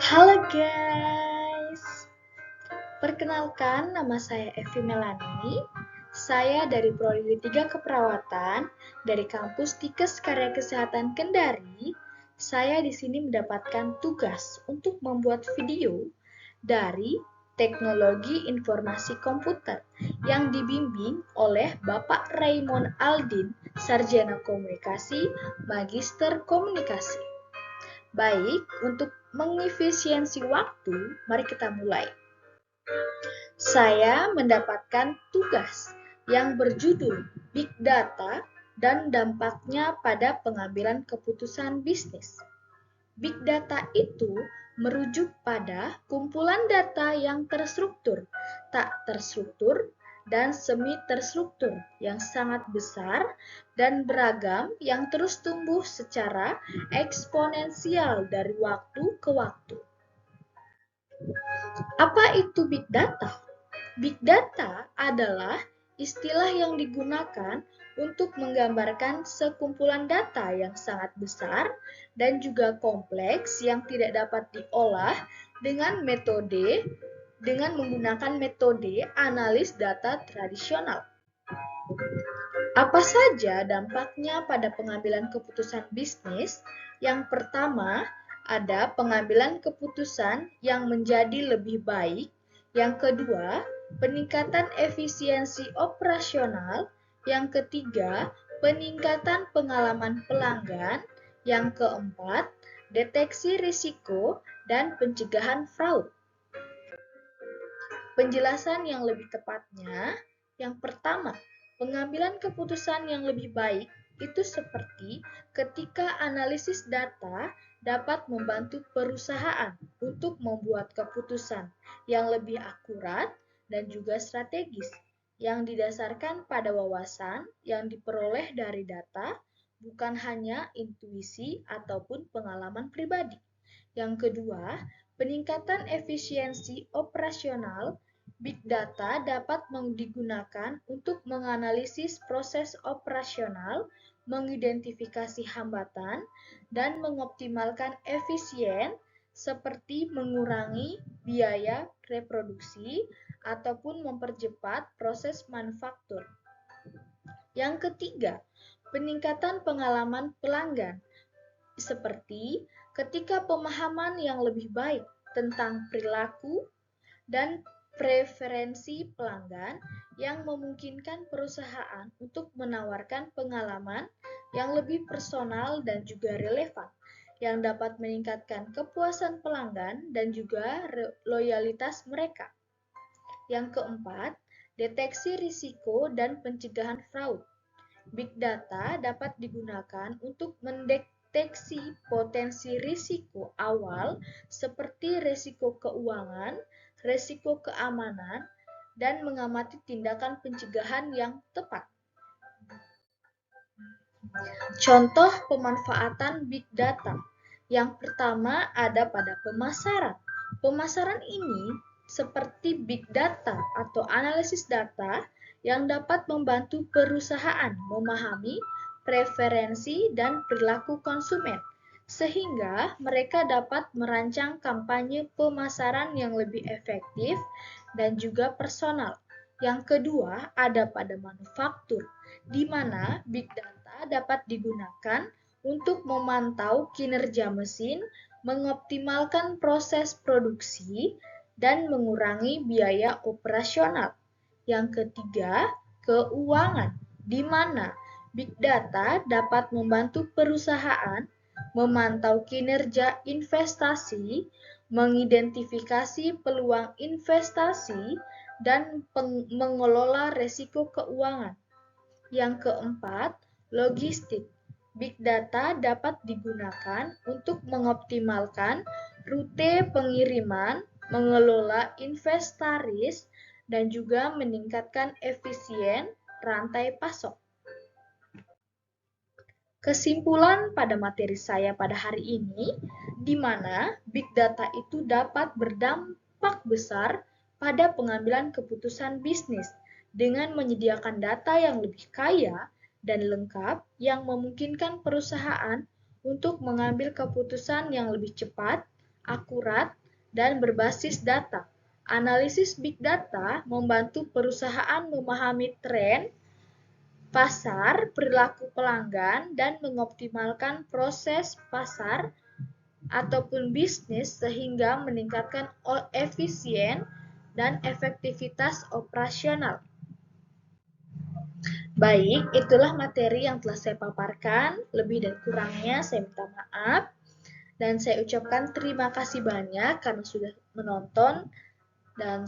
Halo guys, perkenalkan nama saya Evi Melani. Saya dari Prodi 3 Keperawatan dari kampus Tikes Karya Kesehatan Kendari. Saya di sini mendapatkan tugas untuk membuat video dari Teknologi Informasi Komputer yang dibimbing oleh Bapak Raymond Aldin, Sarjana Komunikasi, Magister Komunikasi. Baik, untuk mengefisiensi waktu, mari kita mulai. Saya mendapatkan tugas yang berjudul Big Data dan dampaknya pada pengambilan keputusan bisnis. Big data itu merujuk pada kumpulan data yang terstruktur, tak terstruktur, dan semi-terstruktur yang sangat besar dan beragam yang terus tumbuh secara eksponensial dari waktu ke waktu. Apa itu big data? Big data adalah istilah yang digunakan untuk menggambarkan sekumpulan data yang sangat besar dan juga kompleks yang tidak dapat diolah dengan menggunakan metode analis data tradisional. Apa saja dampaknya pada pengambilan keputusan bisnis? Yang pertama, ada pengambilan keputusan yang menjadi lebih baik. Yang kedua, peningkatan efisiensi operasional. Yang ketiga, peningkatan pengalaman pelanggan. Yang keempat, deteksi risiko dan pencegahan fraud. Penjelasan yang lebih tepatnya, yang pertama, pengambilan keputusan yang lebih baik itu seperti ketika analisis data dapat membantu perusahaan untuk membuat keputusan yang lebih akurat dan juga strategis, yang didasarkan pada wawasan yang diperoleh dari data, bukan hanya intuisi ataupun pengalaman pribadi. Yang kedua, peningkatan efisiensi operasional. Big data dapat digunakan untuk menganalisis proses operasional, mengidentifikasi hambatan, dan mengoptimalkan efisien seperti mengurangi biaya reproduksi ataupun mempercepat proses manufaktur. Yang ketiga, peningkatan pengalaman pelanggan seperti ketika pemahaman yang lebih baik tentang perilaku dan preferensi pelanggan yang memungkinkan perusahaan untuk menawarkan pengalaman yang lebih personal dan juga relevan, yang dapat meningkatkan kepuasan pelanggan dan juga loyalitas mereka. Yang keempat, deteksi risiko dan pencegahan fraud. Big data dapat digunakan untuk mendeteksi potensi risiko awal seperti risiko keuangan, risiko keamanan, dan mengamati tindakan pencegahan yang tepat. Contoh pemanfaatan big data. Yang pertama ada pada pemasaran. Pemasaran ini seperti big data atau analisis data yang dapat membantu perusahaan memahami preferensi dan perilaku konsumen, sehingga mereka dapat merancang kampanye pemasaran yang lebih efektif dan juga personal. Yang kedua, ada pada manufaktur, di mana big data dapat digunakan untuk memantau kinerja mesin, mengoptimalkan proses produksi, dan mengurangi biaya operasional. Yang ketiga, keuangan, di mana big data dapat membantu perusahaan memantau kinerja investasi, mengidentifikasi peluang investasi, dan mengelola risiko keuangan. Yang keempat, logistik. Big data dapat digunakan untuk mengoptimalkan rute pengiriman, mengelola inventaris, dan juga meningkatkan efisien rantai pasok. Kesimpulan pada materi saya pada hari ini, di mana big data itu dapat berdampak besar pada pengambilan keputusan bisnis dengan menyediakan data yang lebih kaya dan lengkap yang memungkinkan perusahaan untuk mengambil keputusan yang lebih cepat, akurat, dan berbasis data. Analisis big data membantu perusahaan memahami tren, pasar, perilaku pelanggan, dan mengoptimalkan proses pasar ataupun bisnis sehingga meningkatkan efisien dan efektivitas operasional. Baik, itulah materi yang telah saya paparkan. Lebih dan kurangnya saya minta maaf. Dan saya ucapkan terima kasih banyak karena sudah menonton dan